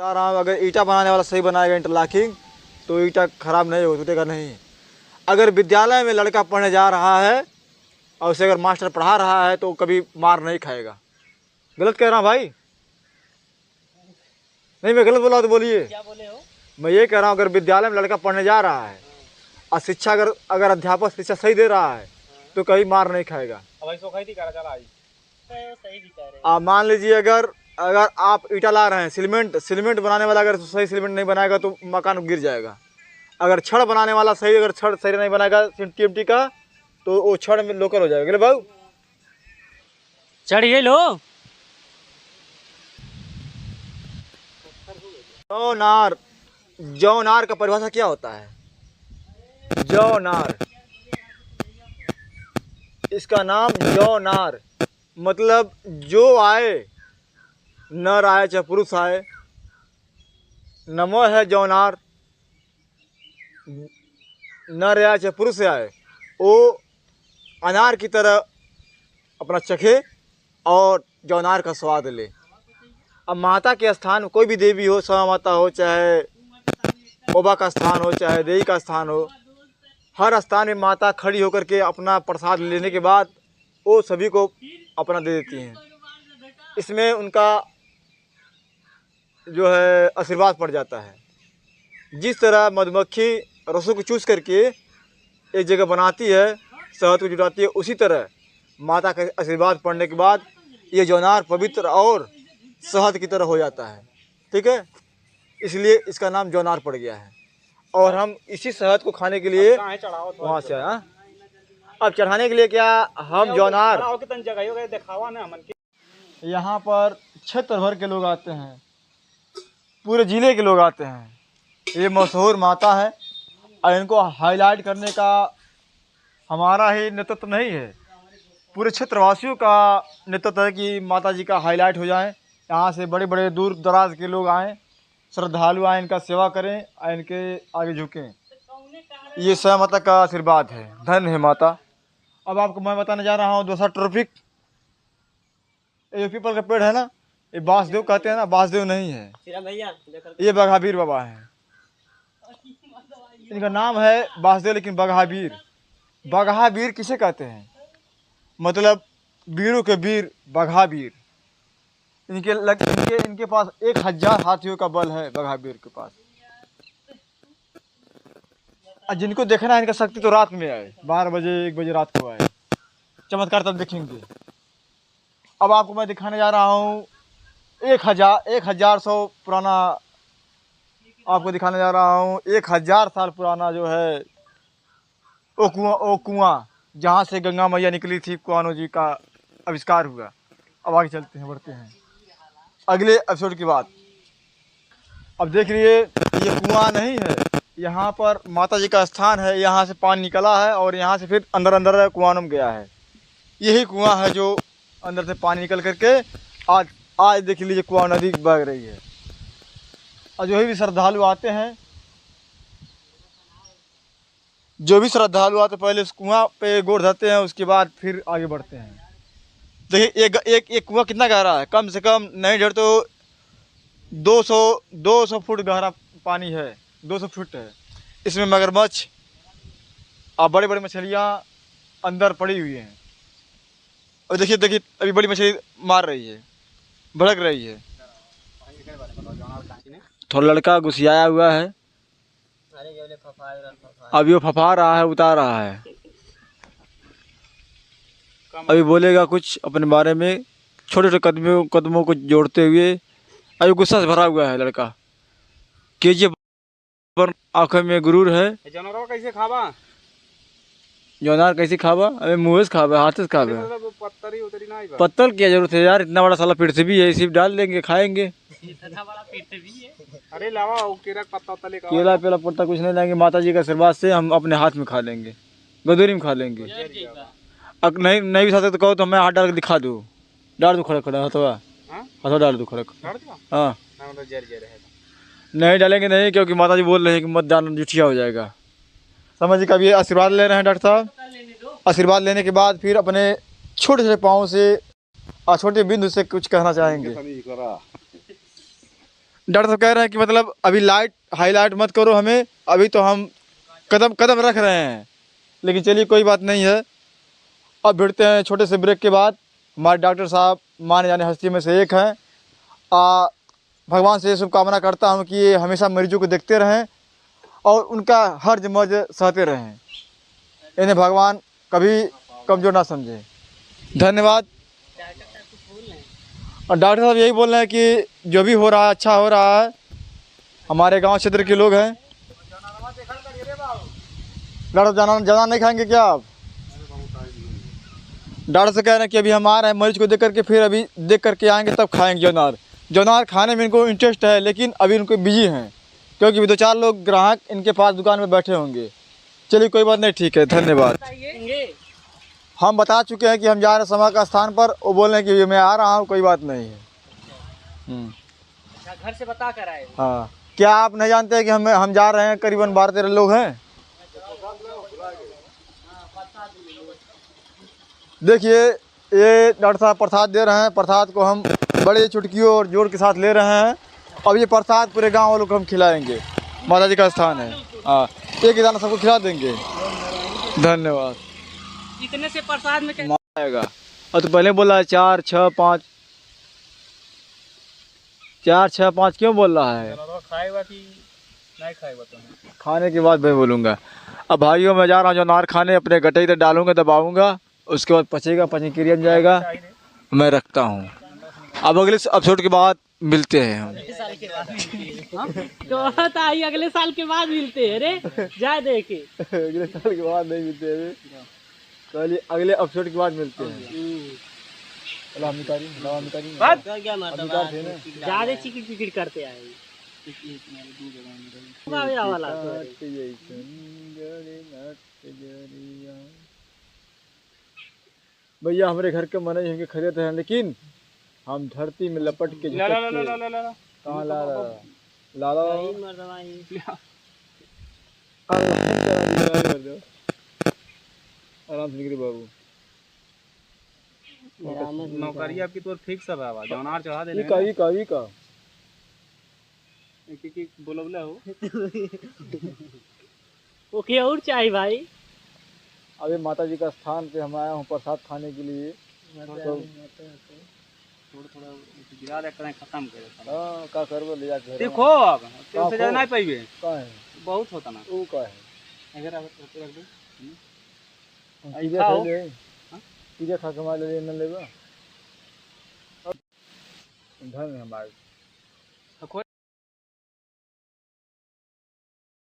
बता रहा हूँ, अगर ईंटा बनाने वाला सही बनाएगा इंटरलॉकिंग तो ईंटा खराब नहीं हो टूटेगा नहीं। अगर विद्यालय में लड़का पढ़ने जा रहा है और उसे अगर मास्टर पढ़ा रहा है तो कभी मार नहीं खाएगा। गलत कह रहा हूँ भाई? नहीं, मैं गलत बोला तो बोलिए। क्या बोले हो? मैं ये कह रहा हूँ अगर विद्यालय में लड़का पढ़ने जा रहा है और शिक्षा अगर अध्यापक शिक्षा सही दे रहा है तो कभी मार नहीं खाएगा। सही भी कह रहे। आप मान लीजिए अगर आप ईंटा ला रहे हैं, सीमेंट बनाने वाला अगर सही सीमेंट नहीं बनाएगा तो मकान गिर जाएगा। अगर छड़ बनाने वाला अगर छड़ सही नहीं बनाएगा टीएमटी का तो वो छड़ में लोकल हो जाएगा। भाऊ चढ़िए लो। जौनार का परिभाषा क्या होता है? जौनार, इसका नाम जौनार मतलब जो आए, नर आए चाहे पुरुष आए, नमो है जौनार, नर आए चाहे पुरुष आए, वो अनार की तरह अपना चखे और जौनार का स्वाद ले। अब माता के स्थान कोई भी देवी हो, सवा माता हो, चाहे ओबा का स्थान हो, चाहे देवी का स्थान हो, हर स्थान में माता खड़ी होकर के अपना प्रसाद लेने के बाद वो सभी को अपना दे देती हैं। इसमें उनका जो है आशीर्वाद पड़ जाता है। जिस तरह मधुमक्खी रसों को चूस करके एक जगह बनाती है, शहद को जुटाती है, उसी तरह माता का आशीर्वाद पड़ने के बाद ये जौनार पवित्र और शहद की तरह हो जाता है। ठीक है, इसलिए इसका नाम जौनार पड़ गया है। और हम इसी शहद को खाने के लिए वहाँ से आए। अब चढ़ाने के लिए क्या हम जौनार यहाँ पर क्षेत्र भर के लोग आते हैं, पूरे ज़िले के लोग आते हैं। ये मशहूर माता है और इनको हाईलाइट करने का हमारा ही नेतृत्व नहीं है, पूरे क्षेत्रवासियों का नेतृत्व है कि माता जी का हाईलाइट हो जाए। यहाँ से बड़े बड़े दूर दराज के लोग आएँ, श्रद्धालु आए, इनका सेवा करें और इनके आगे झुकें। ये स्वयं माता का आशीर्वाद है। धन्य है माता। अब आपको मैं बताने जा रहा हूँ दोसा ट्रॉफिक। ये पीपल का पेड़ है ना, ये बांसदेव कहते हैं ना, बांसदेव नहीं है, ये बघावीर बाबा है। इनका नाम है बांसदेव लेकिन बघावीर। बघावीर किसे कहते हैं? मतलब वीरों के वीर बघावीर। इनके पास 1000 हाथियों का बल है बघावीर के पास। और जिनको देखना है इनका शक्ति तो रात में आए, 12 बजे 1 बजे रात को आए, चमत्कार तब देखेंगे। अब आपको मैं दिखाने जा रहा हूँ 1100 पुराना, आपको दिखाने जा रहा हूँ 1000 साल पुराना जो है वो कुआं जहाँ से गंगा मैया निकली थी, कुआनो जी का आविष्कार हुआ। अब आगे चलते हैं, बढ़ते हैं अगले एपिसोड की बात। अब देख लीजिए, ये कुआं नहीं है, यहाँ पर माता जी का स्थान है। यहाँ से पानी निकला है और यहाँ से फिर अंदर कुआं में गया है। यही कुआं है जो अंदर से पानी निकल करके आज देख लीजिए कुआं नदी बह रही है। और जो भी श्रद्धालु आते हैं, पहले उस कुआं पे गोड़ धरते हैं, उसके बाद फिर आगे बढ़ते हैं। देखिए एक कुआं कितना गहरा है, कम से कम नहीं डर तो 200 फुट गहरा पानी है, 200 फुट है। इसमें मगरमच्छ और बड़ी बड़ी मछलियाँ अंदर पड़ी हुई हैं। और देखिए अभी बड़ी मछली मार रही है, भड़क रही है। थोड़ा लड़का घुसियाया हुआ है, अभी वो फफा रहा है, उतार रहा है। अभी बोलेगा कुछ अपने बारे में, छोटे छोटे कदमों को जोड़ते हुए। अभी गुस्सा से भरा हुआ है लड़का। केजीएफ पर आंखों में गुरूर है। जानवर कैसे खावा? जौनार कैसे खावा? अबे मुँह से खावे, हाथ से खावे। पत्तल क्या जरूरत है यार, इतना बड़ा साला पृथ्वी है, इसी डाल देंगे, खाएंगे। इतना बड़ा पृथ्वी है। अरे लावा केला पत्ता केला पेला पत्ता कुछ नहीं लाएंगे, माता जी के आशीर्वाद से हम अपने हाथ में खा लेंगे, गदूरी में खा लेंगे। नहीं भी सकते तो कहो तो मैं हाथ डाल के दिखा दूँ, डाल दूँ खड़ा खड़ा हथवा डाल दूँ खड़ा। हाँ नहीं डालेंगे नहीं, क्योंकि माता जी बोल रहे हैं कि मत डालना, जुठिया हो जाएगा। समझ का भी आशीर्वाद ले रहे हैं डॉक्टर साहब। आशीर्वाद लेने के बाद फिर अपने छोटे छोटे पाँव से और छोटे बिंदु से कुछ कहना चाहेंगे। डॉक्टर साहब कह रहे हैं कि मतलब अभी लाइट हाईलाइट मत करो हमें, अभी तो हम कदम कदम रख रहे हैं। लेकिन चलिए कोई बात नहीं है, अब भिड़ते हैं छोटे से ब्रेक के बाद। हमारे डॉक्टर साहब माने जाने हस्ती में से एक हैं। भगवान से ये शुभकामना करता हूँ कि ये हमेशा मरीजों को देखते रहें और उनका हर्ज मर्ज सहते रहें। इन्हें भगवान कभी कमज़ोर ना समझे। धन्यवाद। और डॉक्टर साहब यही बोल रहे हैं कि जो भी हो रहा है अच्छा हो रहा है। हमारे गांव क्षेत्र के लोग हैं। डॉक्टर जाना नहीं खाएंगे क्या आप? डॉक्टर से कह रहे हैं कि अभी हम आ रहे हैं मरीज को देख करके, फिर अभी देख करके आएंगे तब खाएंगे जौनार। जौनार खाने में इनको इंटरेस्ट है, लेकिन अभी उनको बिजी हैं क्योंकि अभी 2-4 लोग ग्राहक इनके पास दुकान में बैठे होंगे। चलिए कोई बात नहीं, ठीक है, धन्यवाद। हम बता चुके हैं कि हम जा रहे हैं समा का स्थान पर। वो बोल रहे हैं कि मैं आ रहा हूँ, कोई बात नहीं है। घर से बता कर आए। हाँ, क्या आप नहीं जानते हैं कि हम जा रहे हैं? करीबन 12-13 लोग हैं। देखिए ये डॉक्टर साहब प्रसाद दे रहे हैं। प्रसाद को हम बड़े चुटकियों और जोर के साथ ले रहे हैं। अब ये प्रसाद पूरे गांव वालों को हम खिलाएंगे। माता जी का स्थान है। हाँ, एक ही दाना सबको खिला देंगे। धन्यवाद। इतने से प्रसाद में आएगा। और तो पहले बोला 4, 6, 5, 4, 6, 5 क्यों बोल रहा है? खाएगा कि नहीं खाएगा? तो खाने के बाद मैं बोलूँगा। अब भाइयों मैं जा रहा हूँ जो नार खाने, अपने गटे इधर डालूंगा, दबाऊंगा, उसके बाद पचेगा, पचन क्रिया में जाएगा। मैं रखता हूँ। अब अगले एपिसोड के बाद मिलते हैं हम। तो आई अगले साल के बाद मिलते हैं रे, जाए देखे। अगले साल के बाद नहीं मिलते हैं, चलिए अगले एपिसोड के बाद मिलते हैं। ज्यादा चिकिट पिकिट करते आए। भैया हमारे घर के मने होंगे खरीद हैं, लेकिन हम धरती में लपट के कहाँ ला आराम से बाबू। नौकरी आपकी तो फिक्स है बाबा, जौनार चढ़ा दे। का बोलो हो ओके और चाहिए भाई। अभी माता जी का स्थान पे हम आया हूँ प्रसाद खाने के लिए। तो थोड़ा गिरा दे करें, खत्म कर। हां का करबो ले जाके देखो अब तो से ज्यादा नहीं पाइबे। का है बहुत होता ना वो का है अगर आप रख दो खा के मार ले न लेबा। धन हमारे